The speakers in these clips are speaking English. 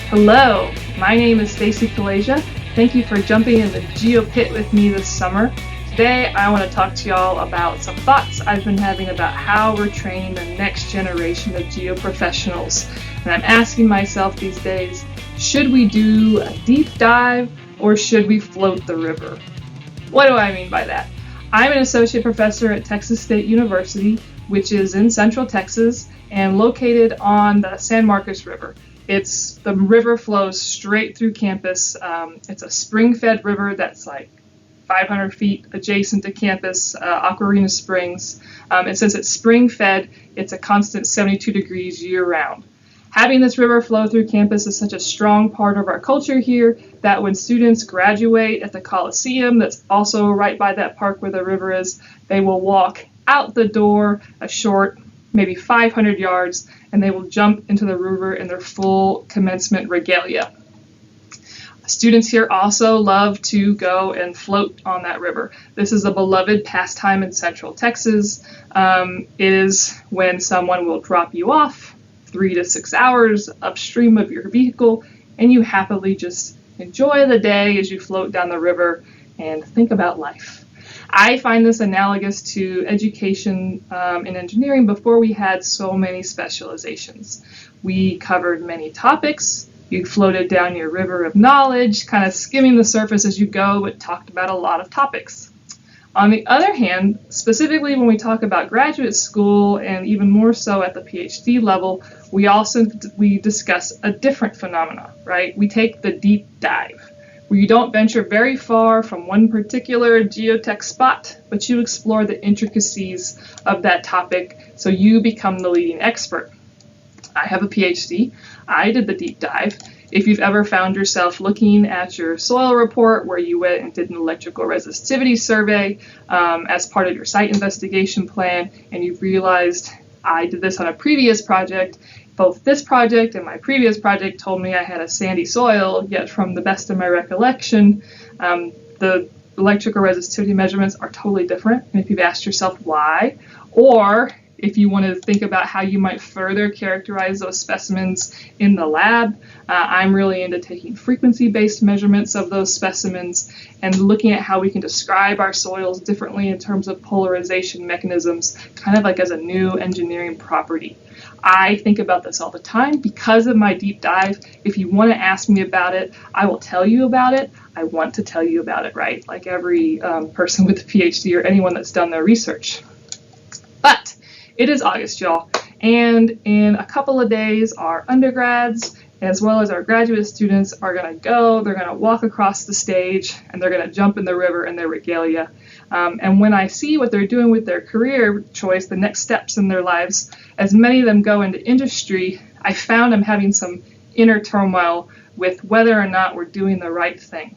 Hello, my name is Stacey Kulesza. Thank you for jumping in the Geo-PIT with me this summer. Today I want to talk to y'all about some thoughts I've been having about how we're training the next generation of geo-professionals. And I'm asking myself these days, should we do a deep dive or should we float the river? What do I mean by that? I'm an associate professor at Texas State University, which is in Central Texas and located on the San Marcos River. The river flows straight through campus. It's a spring-fed river that's like 500 feet adjacent to campus, Aquarina Springs. And since it's spring-fed, it's a constant 72 degrees year-round. Having this river flow through campus is such a strong part of our culture here that when students graduate at the Coliseum, that's also right by that park where the river is, they will walk out the door a short, maybe 500 yards, and they will jump into the river in their full commencement regalia. Students here also love to go and float on that river. This is a beloved pastime in Central Texas. It is when someone will drop you off 3 to 6 hours upstream of your vehicle, and you happily just enjoy the day as you float down the river and think about life. I find this analogous to education in engineering before we had so many specializations. We covered many topics. You floated down your river of knowledge, kind of skimming the surface as you go, but talked about a lot of topics. On the other hand, specifically when we talk about graduate school and even more so at the PhD level, we discuss a different phenomena, right? We take the deep dive, where you don't venture very far from one particular geotech spot, but you explore the intricacies of that topic so you become the leading expert. I have a PhD. I did the deep dive. If you've ever found yourself looking at your soil report where you went and did an electrical resistivity survey as part of your site investigation plan, and you've realized I did this on a previous project, both this project and my previous project told me I had a sandy soil, yet from the best of my recollection, the electrical resistivity measurements are totally different. And if you've asked yourself why, or if you want to think about how you might further characterize those specimens in the lab, I'm really into taking frequency-based measurements of those specimens and looking at how we can describe our soils differently in terms of polarization mechanisms, kind of like as a new engineering property. I think about this all the time because of my deep dive. If you want to ask me about it, I will tell you about it. I want to tell you about it, right? Like every person with a PhD or anyone that's done their research. But it is August, y'all, and in a couple of days, our undergrads as well as our graduate students are going to go, they're going to walk across the stage, and they're going to jump in the river in their regalia. And when I see what they're doing with their career choice, the next steps in their lives, as many of them go into industry, I found I'm having some inner turmoil with whether or not we're doing the right thing.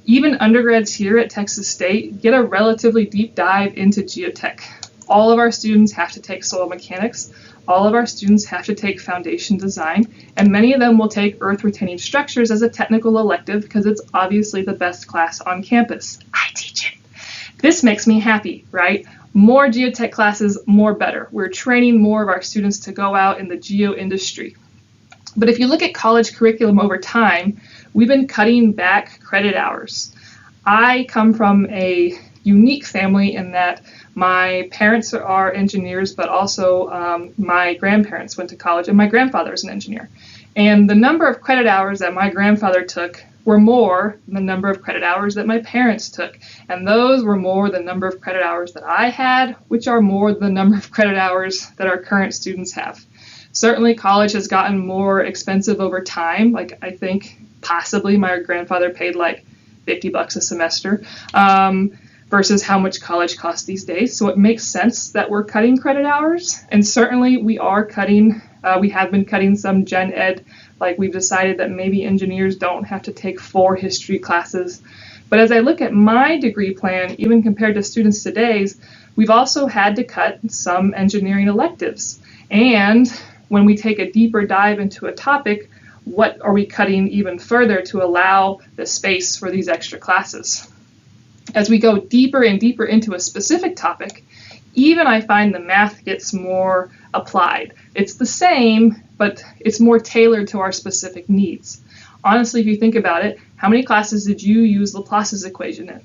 Even undergrads here at Texas State get a relatively deep dive into geotech. All of our students have to take soil mechanics. All of our students have to take foundation design, and many of them will take earth retaining structures as a technical elective because it's obviously the best class on campus. I teach it. This makes me happy, right? More geotech classes, more better. We're training more of our students to go out in the geo industry. But if you look at college curriculum over time, we've been cutting back credit hours. I come from a unique family in that my parents are engineers, but also my grandparents went to college, and my grandfather is an engineer. And the number of credit hours that my grandfather took were more than the number of credit hours that my parents took. And those were more than the number of credit hours that I had, which are more than the number of credit hours that our current students have. Certainly college has gotten more expensive over time. Like I think possibly my grandfather paid like $50 a semester. Versus how much college costs these days. So it makes sense that we're cutting credit hours. And certainly we have been cutting some gen ed, like we've decided that maybe engineers don't have to take 4 history classes. But as I look at my degree plan, even compared to students today's, we've also had to cut some engineering electives. And when we take a deeper dive into a topic, what are we cutting even further to allow the space for these extra classes? As we go deeper and deeper into a specific topic, even I find the math gets more applied. It's the same, but it's more tailored to our specific needs. Honestly, if you think about it, how many classes did you use Laplace's equation in?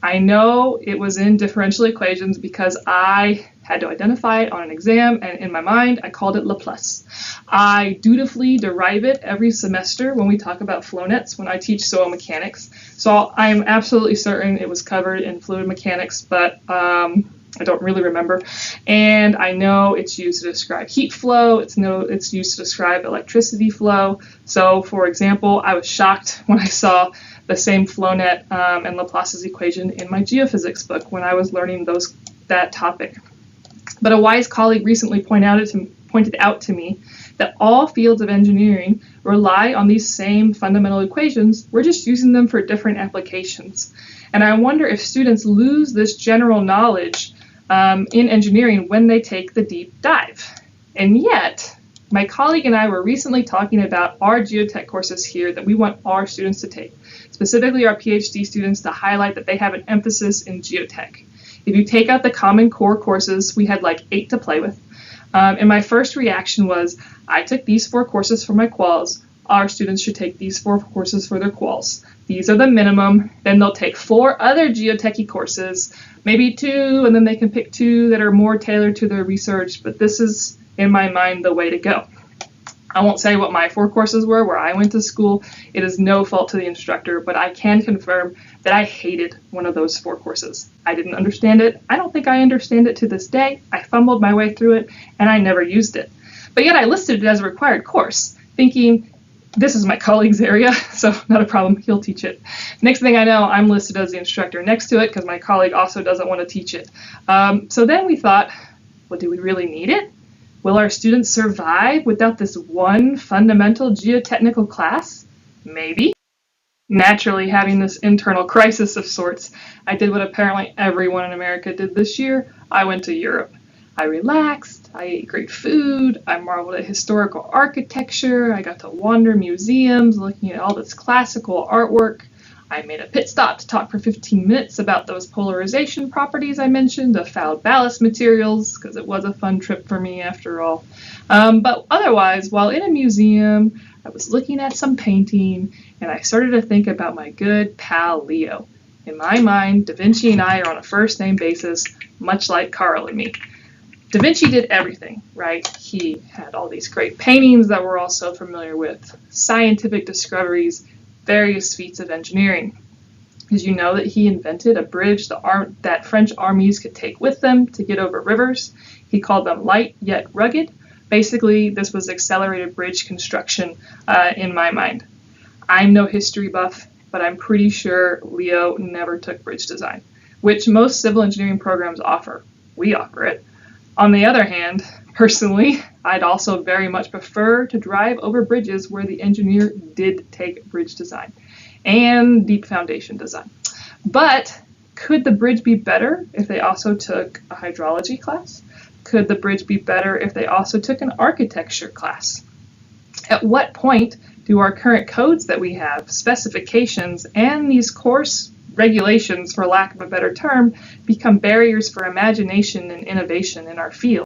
I know it was in differential equations because I had to identify it on an exam, and in my mind, I called it Laplace. I dutifully derive it every semester when we talk about flow nets when I teach soil mechanics. So I'm absolutely certain it was covered in fluid mechanics, but I don't really remember. And I know it's used to describe heat flow. It's used to describe electricity flow. So, for example, I was shocked when I saw the same flow net and Laplace's equation in my geophysics book when I was learning that topic. But a wise colleague recently pointed out to me that all fields of engineering rely on these same fundamental equations. We're just using them for different applications. And I wonder if students lose this general knowledge in engineering when they take the deep dive. And yet, my colleague and I were recently talking about our geotech courses here that we want our students to take, specifically our PhD students, to highlight that they have an emphasis in geotech. If you take out the Common Core courses, we had like 8 to play with. And my first reaction was, I took these 4 courses for my quals. Our students should take these 4 courses for their quals. These are the minimum. Then they'll take 4 other geotechy courses, maybe 2, and then they can pick 2 that are more tailored to their research. But this is, in my mind, the way to go. I won't say what my 4 courses were where I went to school. It is no fault to the instructor, but I can confirm that I hated one of those 4 courses. I didn't understand it. I don't think I understand it to this day. I fumbled my way through it, and I never used it. But yet I listed it as a required course, thinking, this is my colleague's area, so not a problem, he'll teach it. Next thing I know, I'm listed as the instructor next to it because my colleague also doesn't want to teach it. So then we thought, well, do we really need it? Will our students survive without this one fundamental geotechnical class? Maybe. Naturally, having this internal crisis of sorts, I did what apparently everyone in America did this year. I went to Europe. I relaxed, I ate great food, I marveled at historical architecture, I got to wander museums looking at all this classical artwork. I made a pit stop to talk for 15 minutes about those polarization properties I mentioned of fouled ballast materials, because it was a fun trip for me after all. But otherwise, while in a museum, I was looking at some painting, and I started to think about my good pal Leo. In my mind, Da Vinci and I are on a first-name basis, much like Carl and me. Da Vinci did everything, right? He had all these great paintings that we're all so familiar with, scientific discoveries, various feats of engineering. Did you know that he invented a bridge that French armies could take with them to get over rivers? He called them light yet rugged. Basically, this was accelerated bridge construction in my mind. I'm no history buff, but I'm pretty sure Leo never took bridge design, which most civil engineering programs offer. We offer it. On the other hand, personally, I'd also very much prefer to drive over bridges where the engineer did take bridge design and deep foundation design. But could the bridge be better if they also took a hydrology class? Could the bridge be better if they also took an architecture class? At what point do our current codes that we have, specifications, and these course regulations, for lack of a better term, become barriers for imagination and innovation in our field?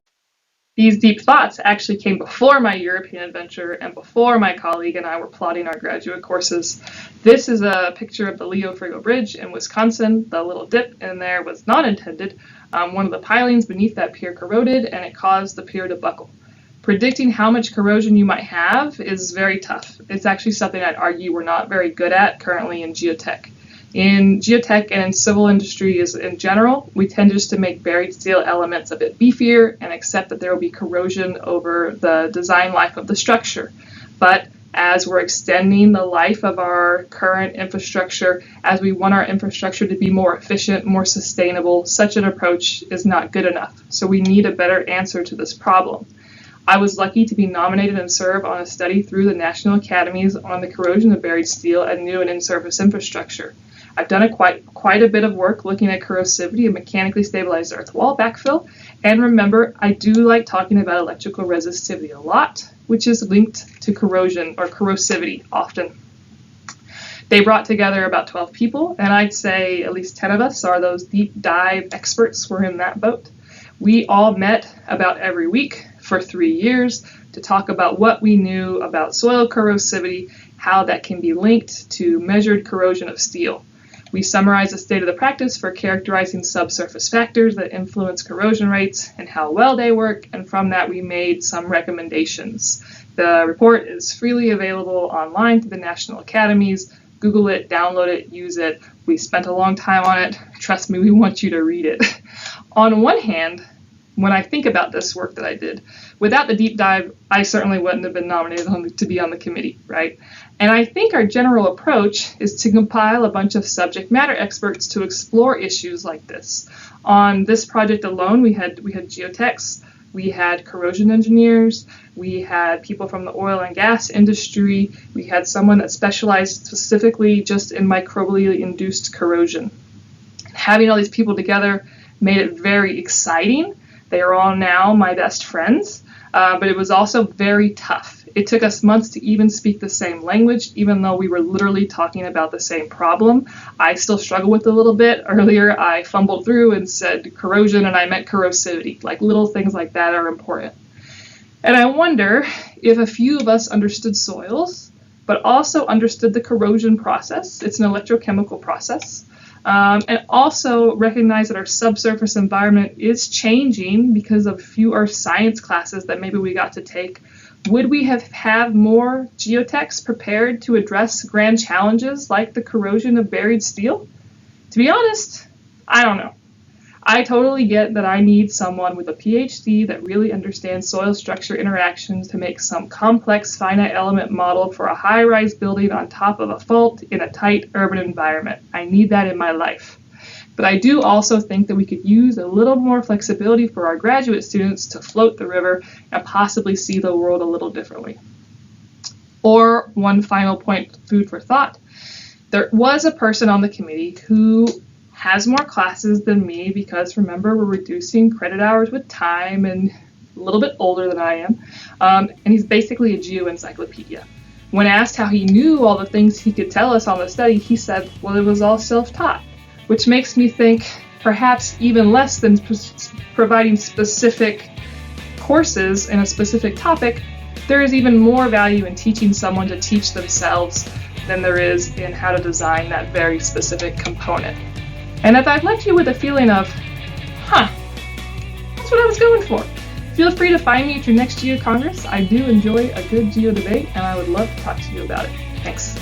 These deep thoughts actually came before my European adventure and before my colleague and I were plotting our graduate courses. This is a picture of the Leo Frigo Bridge in Wisconsin. The little dip in there was not intended. One of the pilings beneath that pier corroded and it caused the pier to buckle. Predicting how much corrosion you might have is very tough. It's actually something I'd argue we're not very good at currently in geotech. In geotech and in civil industries in general, we tend just to make buried steel elements a bit beefier and accept that there will be corrosion over the design life of the structure. But as we're extending the life of our current infrastructure, as we want our infrastructure to be more efficient, more sustainable, such an approach is not good enough. So we need a better answer to this problem. I was lucky to be nominated and serve on a study through the National Academies on the corrosion of buried steel and new and in-service infrastructure. I've done quite a bit of work looking at corrosivity and mechanically stabilized earth wall backfill. And remember, I do like talking about electrical resistivity a lot, which is linked to corrosion or corrosivity often. They brought together about 12 people, and I'd say at least 10 of us are those deep dive experts who were in that boat. We all met about every week for 3 years, to talk about what we knew about soil corrosivity, how that can be linked to measured corrosion of steel. We summarized the state of the practice for characterizing subsurface factors that influence corrosion rates and how well they work, and from that we made some recommendations. The report is freely available online through the National Academies. Google it, download it, use it. We spent a long time on it. Trust me, we want you to read it. On one hand, when I think about this work that I did, without the deep dive, I certainly wouldn't have been nominated to be on the committee, right? And I think our general approach is to compile a bunch of subject matter experts to explore issues like this. On this project alone, we had geotechs, we had corrosion engineers, we had people from the oil and gas industry, we had someone that specialized specifically just in microbially induced corrosion. Having all these people together made it very exciting. They are all now my best friends, but it was also very tough. It took us months to even speak the same language, even though we were literally talking about the same problem. I still struggle with it a little bit. Earlier, I fumbled through and said corrosion, and I meant corrosivity. Like little things like that are important. And I wonder if a few of us understood soils, but also understood the corrosion process. It's an electrochemical process. And also recognize that our subsurface environment is changing because of fewer science classes that maybe we got to take. Would we have more geotechs prepared to address grand challenges like the corrosion of buried steel? To be honest, I don't know. I totally get that I need someone with a PhD that really understands soil structure interactions to make some complex finite element model for a high-rise building on top of a fault in a tight urban environment. I need that in my life. But I do also think that we could use a little more flexibility for our graduate students to float the river and possibly see the world a little differently. Or one final point, food for thought. There was a person on the committee who has more classes than me because, remember, we're reducing credit hours with time and a little bit older than I am. And he's basically a geo-encyclopedia. When asked how he knew all the things he could tell us on the study, he said, well, it was all self-taught, which makes me think perhaps even less than providing specific courses in a specific topic, there is even more value in teaching someone to teach themselves than there is in how to design that very specific component. And if I've left you with a feeling of, that's what I was going for, feel free to find me at your next Geo-Congress. I do enjoy a good Geo debate, and I would love to talk to you about it. Thanks.